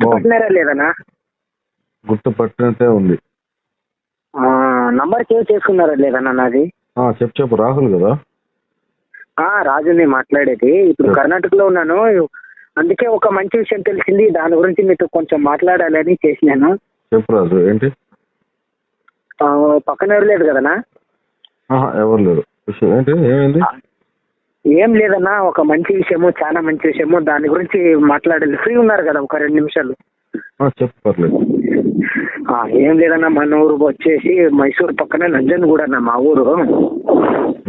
గుర్తుపట్టినారా లేదన్నా? గుర్తుపట్టినట్టే ఉంది. Number save చేసుకున్నారా లేదన్నా నాది? చెప్పు రాహుల్ కదా? రాజుని మాట్లాడేది. ఇప్పుడు కర్ణాటకలో ఉన్నాను, అందుకే ఒక మంచి విషయం తెలిసింది, దాని గురించి మీతో కొంచెం మాట్లాడాలని చేసినాను. చెప్పు రాజు, ఏంటి? పక్కన ఎవరు లేదు కదనా? ఎవరు లేరు. విషయం ఏంటి? ఏమైంది? ఏం లేదన్నా, ఒక మంచి విషయము, చాలా మంచి విషయము, దాని గురించి మాట్లాడాలి. ఫ్రీ ఉన్నారు కదా ఒక 2 నిమిషాలు? చెప్పు, పర్లేదు. ఏం లేదన్నా, మన ఊరు వచ్చేసి మైసూరు పక్కన నంజన్గూడ అన్న మా ఊరు.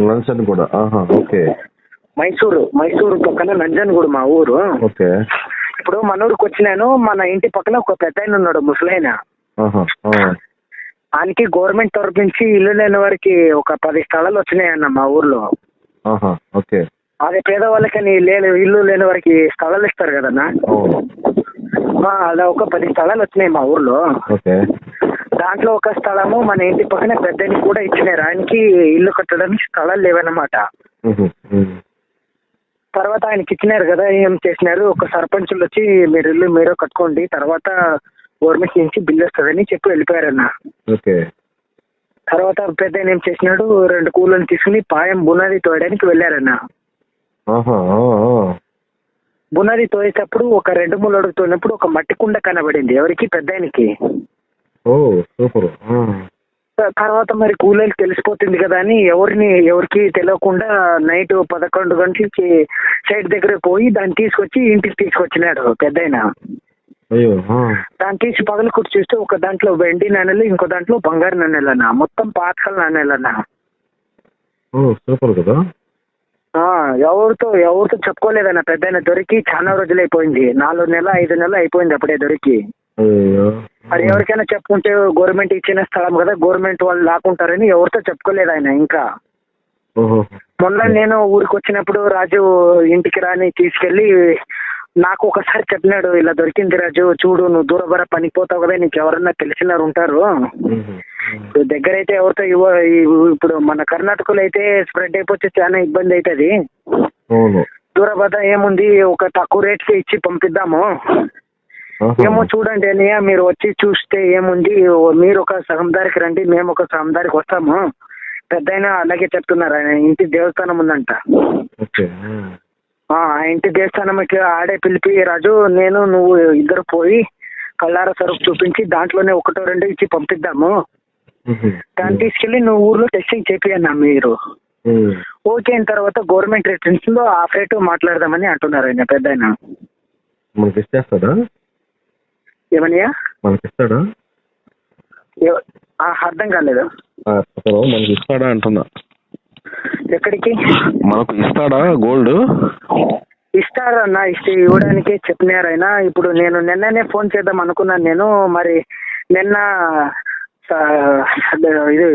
నంజన్గూడ? ఓకే. మైసూరు పక్కన నంజన్గూడ మా ఊరు. ఓకే. ఇప్పుడు మన ఊరికి వచ్చినాను, మన ఇంటి పక్కన ఒక పెద్ద ఆయన ఉన్నాడు, ముసలైన. ఆయనకి గవర్నమెంట్ తరఫు నుంచి ఇల్లు లేని వారికి ఒక 10 స్థలాలు వచ్చినాయన్న మా ఊర్లో. ఓకే. అదే పేదవాళ్ళకని ఇల్లు లేని వారికి స్థలాలు ఇస్తారు కదన్నా, అలా ఒక 10 స్థలాలు వచ్చినాయి మా ఊర్లో. దాంట్లో ఒక స్థలము మన ఇంటి పక్కన పెద్దని కూడా ఇచ్చినారు. ఆయనకి ఇల్లు కట్టడానికి స్థలాలు లేవన్నమాట. తర్వాత ఆయనకి ఇచ్చినారు కదా, ఏం చేసినారు, ఒక సర్పంచులు వచ్చి మీరు ఇల్లు మీరే కట్టుకోండి, తర్వాత గవర్నమెంట్ నుంచి బిల్లు వస్తుందని చెప్పి వెళ్ళిపోయారన్న. తర్వాత పెద్ద ఏం చేసినాడు, 2 కూలీలను తీసుకుని పాయం బునాది తోయడానికి వెళ్ళారన్న. బునాది తోయేటప్పుడు ఒక 2-3 అడుగు తోయినప్పుడు ఒక మట్టి కుండ కనబడింది ఎవరికి, పెద్ద ఆయనకి. తర్వాత మరి కూలీలకు తెలిసిపోతుంది కదా అని ఎవరికి తెలియకుండా నైట్ 11 గంటలకి సైడ్ దగ్గర పోయి దాన్ని తీసుకొచ్చి ఇంటికి తీసుకొచ్చినాడు పెద్ద ఆయన. దాన్ని తీసి పగలు కుట్టి చూస్తే ఒక దాంట్లో వెండి నాణ్యాలు, ఇంకో దాంట్లో బంగారు నాణ్యాలన్నా, మొత్తం పాతకాల నాణ్యాలన్నా. ఎవరితో చెప్పుకోలేదన్న పెద్ద ఆయన. దొరికి చాలా రోజులు అయిపోయింది, 4 నెలలు 5 నెలలు అయిపోయింది అప్పుడే దొరికి. మరి ఎవరికైనా చెప్పుకుంటే గవర్నమెంట్ ఇచ్చిన స్థలం కదా, గవర్నమెంట్ వాళ్ళు లాక్కుంటారని ఎవరితో చెప్పుకోలేదు ఆయన. ఇంకా మొన్న నేను ఊరికి వచ్చినప్పుడు రాజు ఇంటికి రాని తీసుకెళ్లి నాకు ఒకసారి చెప్పినాడు, ఇలా దొరికింది రాజు, చూడు నువ్వు దూరబర పనిపోతావు కదా, నీకు ఎవరన్నా తెలిసినారు ఉంటారు, ఇప్పుడు దగ్గర అయితే ఎవరితో ఇప్పుడు మన కర్ణాటకలో అయితే స్ప్రెడ్ అయిపోతే చాలా ఇబ్బంది అవుతుంది, దూరబద ఏముంది ఒక తక్కువ రేట్కి ఇచ్చి పంపిద్దాము, ఏమో చూడండి అన్నయ్య, మీరు వచ్చి చూస్తే ఏముంది, మీరు ఒక సగందారికి రండి, మేము ఒక సగందారికి వస్తాము. పెద్ద ఆయన అలాగే చెప్తున్నారు. ఆయన ఇంటి దేవస్థానం ఉందంట. ఆ ఇంటి దేవస్థానంకి ఆడే పిలిపి, రాజు నువ్వు ఇద్దరు పోయి కళ్ళార సరుకు చూపించి దాంట్లోనే 1-2 ఇచ్చి పంపిద్దాము, దాన్ని తీసుకెళ్లి నువ్వు ఊర్లో టెస్టింగ్ చేపియన్నా మీరు. ఓకే అయిన తర్వాత గవర్నమెంట్ రేట్స్ లో హాఫ్ రేట్ మాట్లాడదామని అంటున్నారు ఆయన పెద్ద ఆయన. ఏమనియా మనకిస్తాడా? అర్థం కాలేదు. మనకి ఇస్తాడా అంటున్నా. ఎక్కడికి? మనకు ఇస్తాడా గోల్డ్? ఇస్తారన్న, ఇవ్వడానికే చెప్పినారు ఆయన. ఇప్పుడు నేను నిన్ననే ఫోన్ చేద్దాం అనుకున్నాను నేను, మరి నిన్న ఇది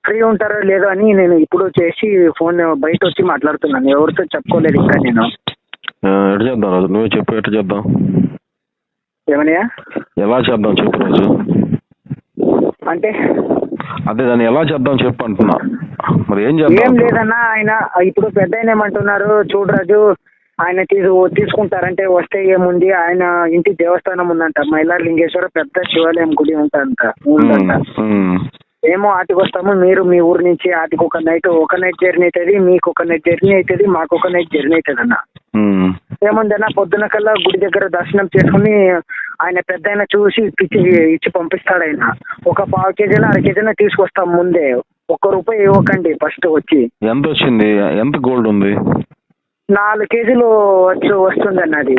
ఫ్రీ ఉంటారో లేదో అని నేను ఇప్పుడు చేసి ఫోన్ బయట వచ్చి మాట్లాడుతున్నాను, ఎవరితో చెప్పుకోలేదు ఇంకా నేను. ఎట్లా చేద్దాం రాజు, నువ్వే చెప్పు, ఎట్లా చేద్దాం? ఏమనియా? ఎలా చేద్దాం చెప్పు రాజు. అంటే అదే దాన్ని ఎలా చేద్దాం చెప్పు అంటున్నా. మరి ఏం లేదన్నా, ఆయన ఇప్పుడు పెద్ద ఆయన ఏమంటున్నారు, చూడరాజు ఆయన తీసుకుంటారంటే వస్తే ఏముంది, ఆయన ఇంటి దేవస్థానం ఉందంట, మైలారలింగేశ్వర పెద్ద శివాలయం గుడి ఉందంట. ఏమో ఆటికి వస్తాము, మీరు మీ ఊరు నుంచి ఆటికి ఒక నైట్ జర్నీ అవుతుంది, మీకు ఒక నైట్ జర్నీ అవుతుంది, మాకు ఒక నైట్ జర్నీ అవుతుంది అన్న. ఏముందన్నా పొద్దున కల్లా గుడి దగ్గర దర్శనం చేసుకుని ఆయన పెద్ద ఆయన చూసి ఇచ్చి పంపిస్తాడు. ఆయన ఒక 1/2 కేజీనా 1/2 కేజీనా తీసుకొస్తాం ముందే, ₹1 ఇవ్వకండి ఫస్ట్ వచ్చి. ఎంత వచ్చింది? ఎంత గోల్డ్ ఉంది? 4 కేజీలు వస్తుందన్న. అది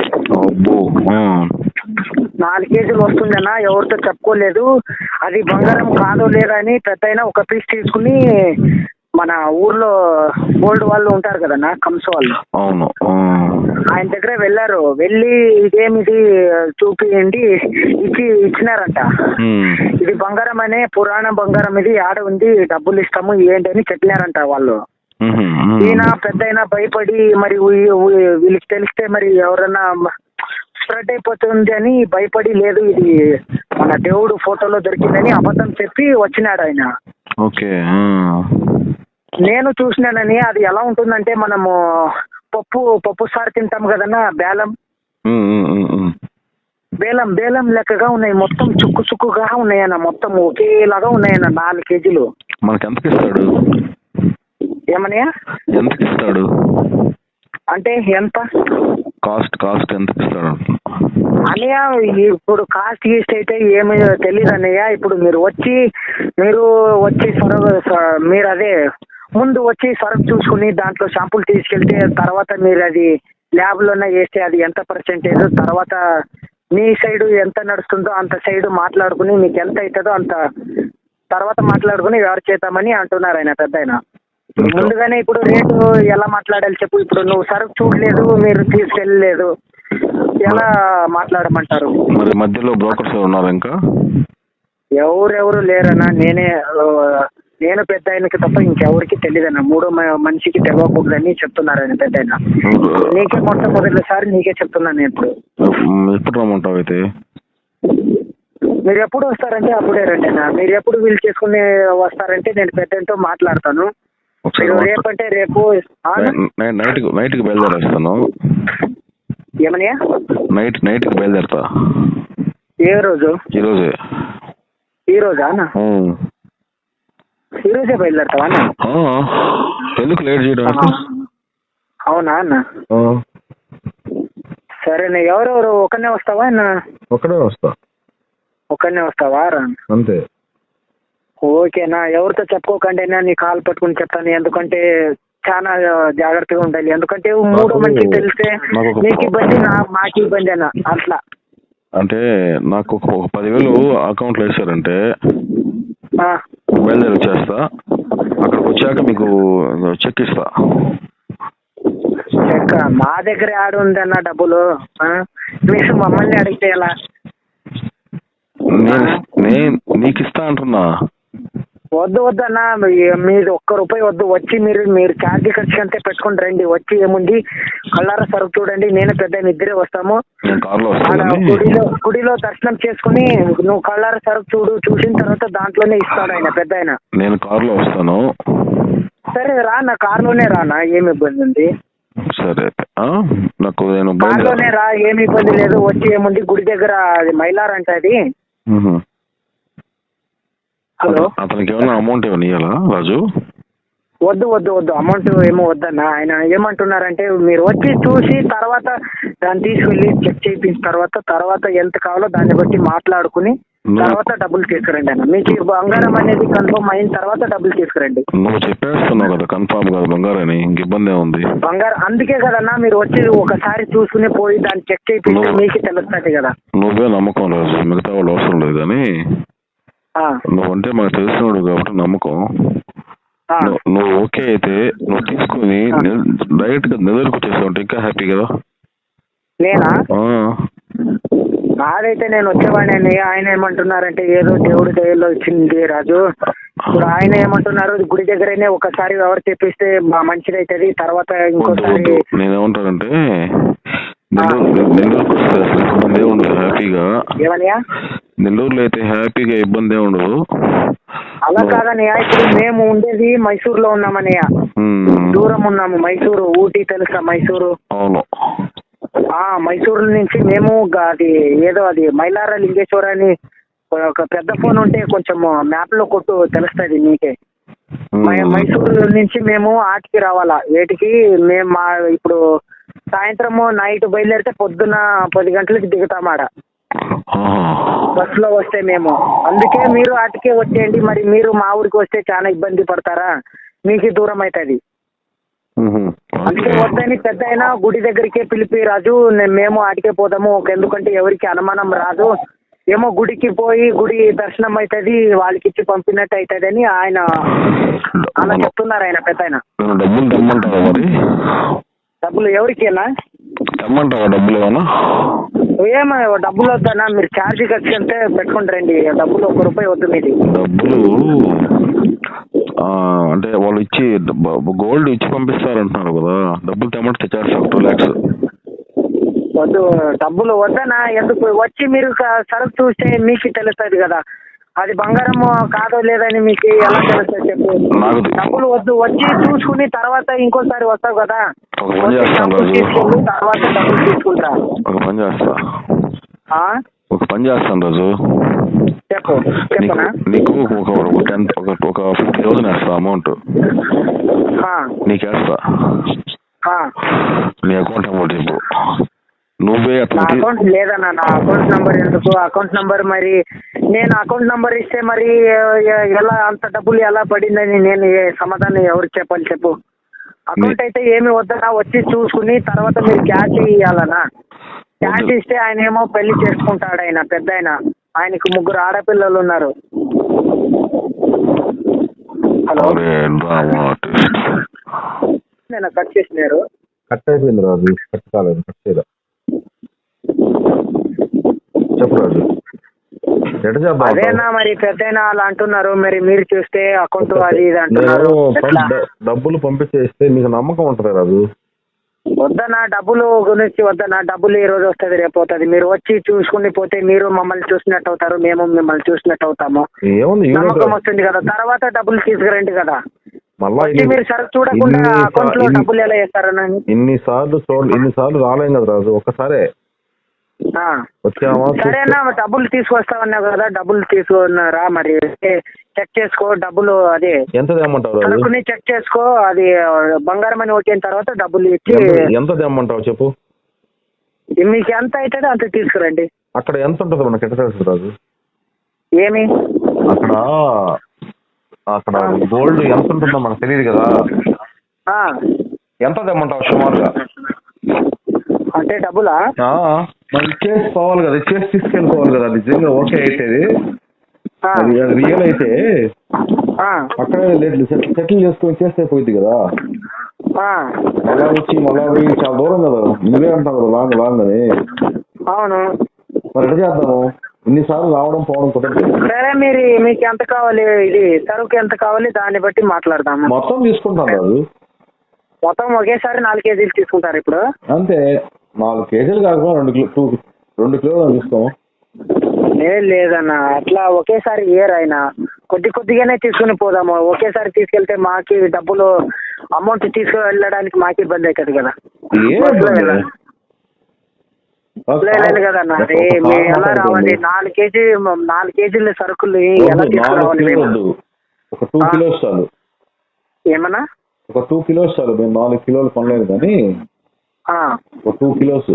4 కేజీలు వస్తుందన్న, ఎవరితో చెప్పుకోలేదు. అది బంగారం కాదో లేదా అని పెద్ద అయినా ఒక పీస్ తీసుకుని మన ఊర్లో గోల్డ్ వాళ్ళు ఉంటారు కదన్నా, కంస్ వాళ్ళు, అవును, ఆయన దగ్గర వెళ్ళారు. వెళ్ళి ఇదేమిది చూపియండి, ఇచ్చినారంట. ఇది బంగారం అనే పురాణ బంగారం, ఇది ఆడ ఉంది, డబ్బులు ఇస్తాము ఏంటి అని చెప్పినారంట వాళ్ళు. ఈయన పెద్ద అయినా భయపడి మరి వీళ్ళకి తెలిస్తే మరి ఎవరన్నా స్ప్రెడ్ అయిపోతుంది అని భయపడి, లేదు ఇది మన దేవుడు ఫోటోలో దొరికిందని అబద్ధం చెప్పి వచ్చినాడు ఆయన. నేను చూసినానని. అది ఎలా ఉంటుందంటే మనము పప్పు సారు తింటాం కదన్నా, బేలం బేలం బేలం లెక్కగా ఉన్నాయి, మొత్తం చుక్కు చుక్కుగా ఉన్నాయన్న, మొత్తం ఒకేలాగా ఉన్నాయన్న 4 కేజీలు. మనకి ఎంతకి ఇస్తాడు? ఏమన్నయ్యా? ఎంతకి ఇస్తాడు అంటే ఎంత కాస్ట్ ఎంతకి ఇస్తాడు అన్నయ్య? ఇప్పుడు కాస్ట్ గీస్ట్ అయితే ఏమి తెలియదు అన్నయ్య. ఇప్పుడు మీరు వచ్చి మీరు అదే ముందు వచ్చి సరుకు చూసుకుని దాంట్లో షాంపులు తీసుకెళ్తే తర్వాత మీరు అది ల్యాబ్లోనే వేస్తే అది ఎంత పర్సెంటేజ్, తర్వాత మీ సైడ్ ఎంత నడుస్తుందో అంత సైడ్ మాట్లాడుకుని మీకు ఎంత అవుతుందో అంత తర్వాత మాట్లాడుకుని ఎవరు చేద్దామని అంటున్నారు ఆయన పెద్ద ఆయన. ముందుగానే ఇప్పుడు రేటు ఎలా మాట్లాడాలి చెప్పు? ఇప్పుడు నువ్వు సరుకు చూడలేదు, మీరు తీసుకెళ్ళలేదు, ఎలా మాట్లాడమంటారు? మరి మధ్యలో బ్రోకర్స్ ఉన్నారు ఇంకా? ఎవరెవరు లేరన్నా, నేను పెద్ద ఆయనకి తప్ప ఇంకెవరికి తెలియదన్న. మూడో మనిషికి తెలియకూడదని చెప్తున్నారు ఆయన పెద్ద ఆయన. నీకే మొట్టమొదటిసారి నీకే చెప్తున్నాను నేను. ఎప్పుడు రమ్మంటావు అయితే? మీరు ఎప్పుడు వస్తారంటే అప్పుడే రండి అన్న. మీరు ఎప్పుడు వీలు చేసుకుని వస్తారంటే నేను పెద్దతో మాట్లాడతాను. రేపంటే రేపు నైట్కి బయలుదేరేస్తాను. ఏమన్నా? నైట్కి బయలుదేరతా. ఏ రోజు? ఈరోజే. ఈ రోజా అన్న? ఈ రోజే బయలుదేరతావా అన్న? ఎందుకు లేట్ చేయడం? అవునా అన్న? సరేనా. ఎవరెవరు? ఒకనే వస్తావా అన్న? ఒకనే వస్తా. ఒకనే వస్తావా రా? అంతే. ఓకేనా. ఎవరితో చెప్పుకోకండి అయినా నీ కాల్ పట్టుకుని చెప్తాను, ఎందుకంటే చాలా జాగ్రత్తగా ఉండాలి. ఎందుకంటే మూడో మనిషికి తెలిస్తే నీకు ఇబ్బంది, మాకు ఇబ్బంది అన్న. అట్లా అంటే నాకు ఒక 10,000 అకౌంట్లో వేసారంటే బయలుదేరి వచ్చేస్తా. అక్కడికి వచ్చాక మీకు చెక్ ఇస్తా. చెక్ మా దగ్గర ఆడు ఉందన్న డబ్బులు. మీరు మమ్మల్ని అడిగితే ఎలా? నీకు ఇస్తా అంటున్నా. వద్దు వద్దన్నా, మీరు ₹1 వద్దు. వచ్చి మీరు ఛార్జీ ఖర్చు అంతే పెట్టుకుని రండి. వచ్చి ఏముంది కళ్ళారా సరుకు చూడండి, నేను పెద్ద ఇద్దరే వస్తాము. గుడిలో దర్శనం చేసుకుని నువ్వు కళ్ళారా సరుకు చూసిన తర్వాత దాంట్లోనే ఇస్తాడు ఆయన పెద్ద ఆయన. నేను కారులో వస్తాను. సరే రానా, కారులోనే రానా, ఏమి ఇబ్బంది ఉంది? సరే నాకు కారులోనే రా, ఏమి ఇబ్బంది లేదు. వచ్చి ఏముంది గుడి దగ్గర మైలార్ అంటే అది. హలో, అతనికి ఏమైనా అమౌంట్ ఏమైనా ఇవ్వాలా రాజు? వద్దు వద్దు వద్దు, అమౌంట్ ఏమో వద్దన్న. ఆయన ఏమంటున్నారంటే మీరు వచ్చి చూసి తర్వాత దాన్ని తీసుకెళ్ళి చెక్ చేయించిన తర్వాత ఎంత కావాలో దాన్ని బట్టి మాట్లాడుకుని తర్వాత డబ్బులు తీసుకురండి అన్న. మీకు బంగారం అనేది కన్ఫర్మ్ అయిన తర్వాత డబ్బులు తీసుకురండి. నువ్వు చెప్పేస్తున్నావు కదా కన్ఫర్మ్ కాదు బంగారం అని, ఇంక ఇబ్బంది ఏముంది? బంగారం అందుకే కదన్నా మీరు వచ్చి ఒకసారి చూసుకుని పోయి దాన్ని చెక్ చేయించి మీకు తెలుస్తుంది కదా. నువ్వే నమ్మకం రాజు, మిగతా వాళ్ళు అవసరం లేదు. కానీ నువ్వంటే మాకు తెలిసినోడు కాబట్టి నమ్మకం. నువ్వు ఓకే అయితే నువ్వు తీసుకుని డైరెక్ట్ గా నిద్రకు వచ్చేసావు ఇంకా హ్యాపీ కదా. నేనా? నాదైతే నేను వచ్చేవాడిని. ఆయన ఏమంటున్నారంటే ఏదో దేవుడి దయలో ఇచ్చింది రాజు. ఇప్పుడు ఆయన ఏమంటున్నారు గుడి దగ్గరనే ఒకసారి ఎవరు చెప్పిస్తే మంచిది అవుతుంది, తర్వాత ఇంకోసారి. నేనేమంటానంటే నెల్లూరుకు వస్తే అసలు ఇబ్బంది ఉండదు హ్యాపీగా. ఏమనియా? నెల్లూరులో అయితే హ్యాపీగా ఇబ్బంది ఉండదు. అలా కాదన్నయ్య, ఇప్పుడు మేము ఉండేది మైసూరులో ఉన్నామన్నయ్య. దూరం ఉన్నాము. మైసూరు, ఊటీ తెలుసా? మైసూరు. అవును. మైసూరు నుంచి మేము అది ఏదో అది మైలార లింగేశ్వర అని ఒక పెద్ద ఫోన్ ఉంటే కొంచెం మ్యాప్ లో కొట్టు తెలుస్తుంది నీకే. మైసూరు నుంచి మేము ఆటికి రావాలా. వేటికి మేము ఇప్పుడు సాయంత్రము నైట్ బయలుదేరితే పొద్దున 10 గంటలకు దిగుతామాడ బస్సులో వస్తే మేము. అందుకే మీరు ఆటికే వచ్చేయండి. మరి మీరు మా ఊరికి వస్తే చాలా ఇబ్బంది పడతారా, మీకు దూరం అవుతుంది. అందుకే వద్దని పెద్ద అయినా గుడి దగ్గరికే పిలిపి రాజు మేము ఆటికే పోదాము. ఎందుకంటే ఎవరికి అనుమానం రాదు, ఏమో గుడికి పోయి గుడి దర్శనం అవుతుంది వాళ్ళకి ఇచ్చి పంపినట్టు అవుతుంది అని ఆయన అలా చెప్తున్నారు ఆయన పెద్ద ఆయన. డబ్బులు ఎవరికేనా? డబ్బులు ఏమో డబ్బులు వద్దన్నా, మీరు ఛార్జీ ఖర్చు అంటే పెట్టుకుని రండి. డబ్బులు ₹1 వద్దు మీది. డబ్బులు అంటే వాళ్ళు ఇచ్చి గోల్డ్ ఇచ్చి పంపిస్తారంటున్నారు కదా, డబ్బులు తెమ్మంటే తెచ్చారు 2 lakhs. వద్దు, డబ్బులు వద్దనా. ఎందుకు వచ్చి మీరు సరుకు చూస్తే మీకు తెలుస్తుంది కదా అది బంగారం కాదో లేదని. మీకు ఎలా తెలుస్తుంది చెప్పు? డబ్బులు వద్దు, వచ్చి చూసుకుని తర్వాత ఇంకోసారి వస్తావు కదా, తీసుకెళ్ళి తర్వాత డబ్బులు తీసుకుంటా. ఒక పని చేస్తా, ఒక పని చేస్తాను రాజు, చెప్పు. చెప్పనా? నీకు ఒక 50,000 వేస్తా అమౌంట్, నీకు వేస్తా. నీ అకౌంట్ నెంబర్ చెప్పు. నువ్వే అకౌంట్ లేదన్నా, నా అకౌంట్ నంబర్ ఎందుకు? అకౌంట్ నంబర్ మరి నేను అకౌంట్ నంబర్ ఇస్తే మరి ఎలా అంత డబ్బులు ఎలా పడిందని నేను సమాధానం ఎవరికి చెప్పాలి చెప్పు? అకౌంట్ అయితే ఏమి వద్దనా, వచ్చి చూసుకుని తర్వాత మీరు క్యాష్ ఇవ్వాలనా? క్యాష్ ఇస్తే ఆయన ఏమో పెళ్లి చేసుకుంటాడు, ఆయన పెద్ద ఆయనకు 3 ఆడపిల్లలు ఉన్నారు. హలో, నేను కట్ చేసినారు. కట్ అయిపోయింది రాజు, కట్ కాలేదు, కట్ చేయదా. చెప్పు రాజు. అదేనా మరి పెద్ద అలా అంటున్నారు, మరి మీరు చూస్తే అకౌంట్ అది ఇది అంటున్నారు. డబ్బులు పంపించేస్తే మీకు నమ్మకం ఉంటుంది రాజు. వద్దనా డబ్బులు గురించి వద్దనా, డబ్బులు ఈ రోజు వస్తుంది రేపు అవుతుంది. మీరు వచ్చి చూసుకుని పోతే మీరు మమ్మల్ని చూసినట్టు అవుతారు, మేము మిమ్మల్ని చూసినట్టు అవుతాము. నమ్మకం వస్తుంది కదా, తర్వాత డబ్బులు తీసుకురండి కదా. మళ్ళీ మీరు సరే చూడకుండా అకౌంట్ లో డబ్బులు ఎలా వేస్తారని ఇన్నిసార్లు రాలేం కదా రాజు, ఒక్కసారే సరేనా. డబ్బులు తీసుకొస్తామన్నావు కదా, డబ్బులు తీసుకున్నారా? మరి చెక్ చేసుకో డబ్బులు, అదే ఎంత తెమ్మంటావు అనుకుని చెక్ చేసుకో, అది బంగారం అని వచ్చిన తర్వాత డబ్బులు ఇచ్చి ఎంత తెమ్మంటావు చెప్పు. మీకు ఎంత అవుతుందో అంత తీసుకురండి. అక్కడ ఎంత ఉంటుంది మనకి ఎట్లా తెలుసు రాజు? ఏమి అక్కడ గోల్డ్ ఎంత ఉంటుందో మనకు తెలియదు కదా, ఎంత తెమ్మంటావు సుమారుగా? అంటే డబ్బులా మరి చేసుకోవాలి కదా, చేసి తీసుకెళ్ళిపోవాలి కదా. నిజంగా ఓకే అయితే అది రియల్ అయితే అక్కడే సెటిల్ చేసుకొని చేస్తే పోయింది కదా. మళ్ళా పోయి చాలా దూరం కదా, నువ్వే అంటావు కదా లాంగ్ అని. అవును, మరి ఎట్లా చేద్దాము? ఇన్నిసార్లు రావడం పోవడం కుదరదు. సరే, మీకు ఎంత కావాలి, ఇది సరుకు ఎంత కావాలి దాన్ని బట్టి మాట్లాడదాము. మొత్తం తీసుకుంటాం కాదు, మొత్తం ఒకేసారి 4 కేజీలు తీసుకుంటారు ఇప్పుడు? అంతే, 4 కేజీలు కాకుండా 2 కిలోలు తీసుకోము. లేదన్నా, అట్లా ఒకేసారి అయినా కొద్దిగానే తీసుకుని పోదాము. ఒకేసారి తీసుకెళ్తే మాకి డబ్బులు అమౌంట్ తీసుకు వెళ్ళడానికి మాకు ఇబ్బంది అవుతుంది కదా. లేదు కదన్నా, ఎలా రావాలి? 4 కేజీల సరుకులు ఎలా తీసుకురావాలి? ఒక 2 కిలోస్ చాలు. ఏమన్నా ఒక 2 కిలోస్ చాలు. మేము 4 కిలోలు కొనలేదు కానీ ఒక 2 కిలోస్.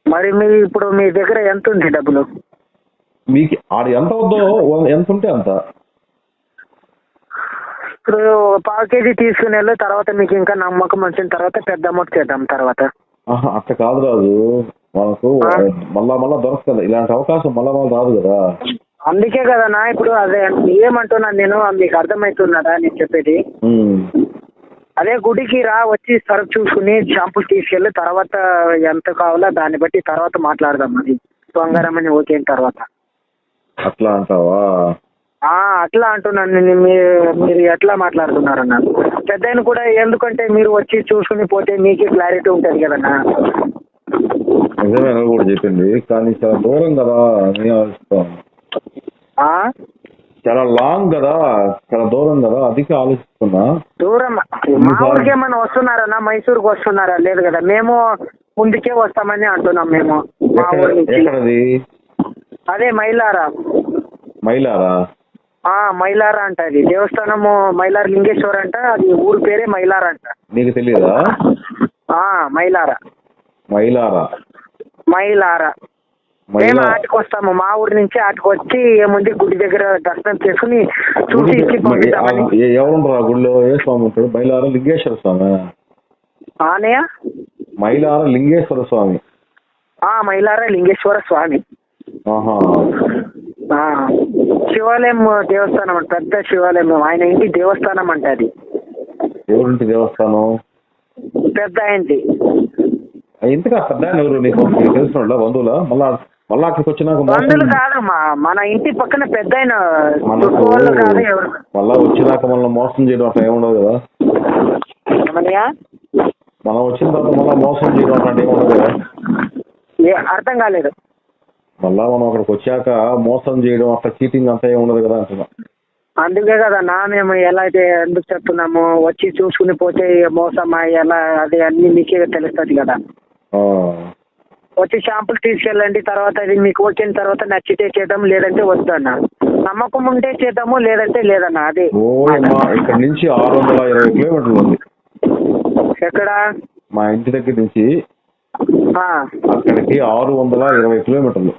మరి ఇప్పుడు మీ దగ్గర ఎంత ఉంది డబ్బులు? మీకు ఆడ ఎంత వద్దో, ఎంత ఉంటే అంత. ఇప్పుడు 1/4 కేజీ తీసుకుని వెళ్ళు, తర్వాత మీకు ఇంకా నమ్మకం వచ్చిన తర్వాత పెద్ద అమౌంట్ చేద్దాం తర్వాత. అట్లా కాదు రాజు, మనకు మళ్ళా దొరకదు ఇలాంటి అవకాశం, మళ్ళా రాదు కదా. అందుకే కదన్నా ఇప్పుడు అదే ఏమంటున్నాను నేను, మీకు అర్థమవుతున్నదా నేను చెప్పేది? అదే గుడికి రా, వచ్చి సరుకు చూసుకుని షాంపులు తీసుకెళ్ళి తర్వాత ఎంత కావాలో దాన్ని బట్టి తర్వాత మాట్లాడదాం. అది బంగారం అని ఓకే అయిన తర్వాత. అట్లా అంటావా? అట్లా అంటున్నాను. మీరు ఎట్లా మాట్లాడుతున్నారన్నా? పెద్ద కూడా ఎందుకంటే మీరు వచ్చి చూసుకుని పోతే మీకే క్లారిటీ ఉంటుంది కదన్నా. నిజమే కూడా చెప్పింది, కానీ చాలా దూరం కదా, చాలా లాంగ్ కదా, చాలా దూరం కదా, అదికే ఆలోచిస్తున్నా. దూరం మా ఊరికి ఏమన్నా వస్తున్నారన్నా? మైసూరుకి వస్తున్నారా? లేదు కదా, మేము ముందుకే వస్తామని అంటున్నాం మేము మా ఊరి నుంచి. అదే మైలారా. మైలారా అంట, అది దేవస్థానము మైలార లింగేశ్వర అంట, అది ఊరి పేరే మైలారా అంట. నీకు తెలియదా? మైలారా మేము ఆటకు వస్తాము, మా ఊరి నుంచి ఆటకు వచ్చి ఏముంది గుడి దగ్గర దర్శనం చేసుకుని చూసి ఇచ్చి పంపిస్తామని. ఎవరుంటారు ఆ గుడిలో? ఏ స్వామి ఉంటాడు? మైలార లింగేశ్వర స్వామి. మైలార లింగేశ్వర స్వామి. మైలార లింగేశ్వర స్వామి. శివాలయం దేవస్థానం అంట, పెద్ద శివాలయం, ఆయన ఇంటి దేవస్థానం అంట అది. ఎవరింటి దేవస్థానం? పెద్ద ఇంటి. ఇంతగా పెద్ద ఎవరు నీకు తెలిసిన బంధువులా? మళ్ళా అక్కడికి వచ్చినాక బంధువులు కాదు, మన ఇంటి పక్కన పెద్ద ఆయన. మళ్ళా వచ్చినాక మనల్ని మోసం చేయడం అట్లా ఏముండదు కదా? మనం వచ్చిన తర్వాత మళ్ళీ మోసం చేయడం అట్లాంటి ఏముండదు కదా? అర్థం కాలేదు. మళ్ళా మనం అక్కడికి వచ్చాక మోసం చేయడం అట్లా చీటింగ్ అంతా ఏముండదు కదా అంటున్నా. అందుకే కదా మేము ఎలా అయితే ఎందుకు చెప్తున్నాము, వచ్చి చూసుకుని పోతే మోసమా ఎలా, అది అన్ని మీకే తెలుస్తుంది కదా. వచ్చి షాంపుల్ తీసుకెళ్ళండి, తర్వాత అది మీకు వచ్చిన తర్వాత నచ్చితే చేద్దాం లేదంటే వద్దు అన్న. నమ్మకం ఉంటే చేద్దాము లేదంటే లేదన్న. అది ఇక్కడ నుంచి 620 కిలోమీటర్లు ఉంది. ఎక్కడ? మా ఇంటి దగ్గర నుంచి అక్కడికి 620 కిలోమీటర్లు.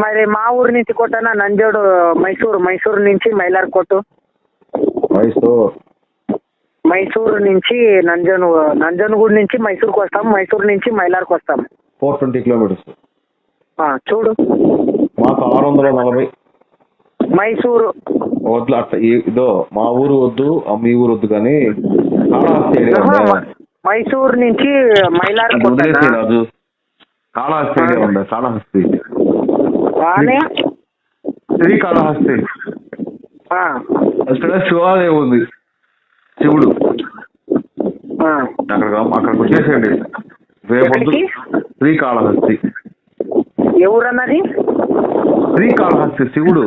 మరి మా ఊరు నుంచి కొట్టనా నంజోడు మైసూరు నుంచి మైలార్ కొట్టు. మైసూరు నుంచి నంజనగూడు నుంచి మైసూరుకు వస్తాం, మైసూరు నుంచి మైలార్కి వస్తాం. 420 కిలోమీటర్స్. చూడు మాకు 640. మైసూరు వద్దు అట్లా ఇదో మా ఊరు వద్దు, మీ ఊరు వద్దు, కానీ మైసూరు నుంచి మైలార్ రాజు. కాళహస్తి ఉందా? కాళహస్తి శ్రీకాళహస్తి అక్కడ శివాలయం ఉంది, శివుడు. అక్కడికి వచ్చేసేయండి రేపొద్దు. శ్రీకాళహస్తి. ఎవరన్నది? శ్రీకాళహస్తి శివుడు,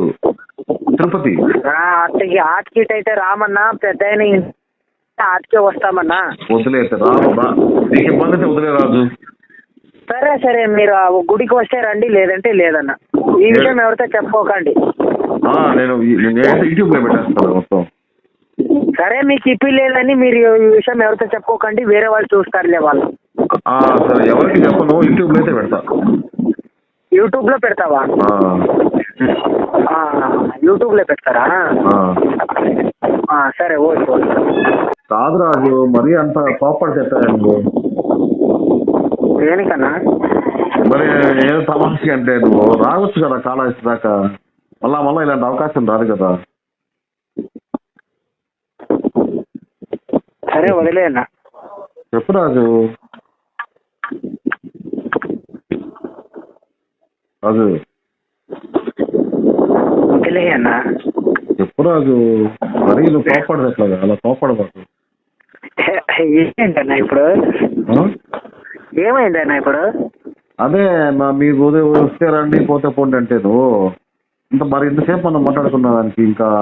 తిరుపతి. ఆటికిట్ అయితే రామన్నా, పెద్ద ఆటికే వస్తామన్నా. వదిలేదు రామన్నా, నీకు ఇబ్బంది అయితే వదిలే రాజు. సరే మీరు గుడికి వస్తే రండి లేదంటే లేదన్న. ఈ విషయం ఎవరితో చెప్పుకోకండి. నేను యూట్యూబ్ లో పెట్టేస్తాను మొత్తం. సరే మీకు ఇప్పి లేదని మీరు ఈ విషయం ఎవరితో చెప్పుకోకండి, వేరే వాళ్ళు చూస్తారులే వాళ్ళు. సరే ఎవరికి చెప్పను, యూట్యూబ్ లో అయితే పెడతా. యూట్యూబ్ లో పెడతావా? యూట్యూబ్ లో పెడతారా? సరే ఓకే. కాదు రాజు, మరీ అంత కోపడి చెప్పాను. దేనికన్నా? మరి ఏదో తమాషకి అంటే నువ్వు రావచ్చు కదా కాళహస్తి దాకా. మళ్ళా ఇలాంటి అవకాశం రాదు కదా. సరే వదిలే అన్న. చెప్పు రాజు. వదిలే అన్న. చెప్పు రాజు, మరీ నువ్వు కోపడదు ఎట్లాగా, అలా కోపడబాకు. ఏంటన్నా ఇప్పుడు? ఏమైందన్నా ఇప్పుడు? అదే మీరు ఉదయం వస్తే రండి పోతే పోండి అంటే నువ్వు ఇంత మరి ఇంతసేపు మనం మాట్లాడుకున్న దానికి ఇంకా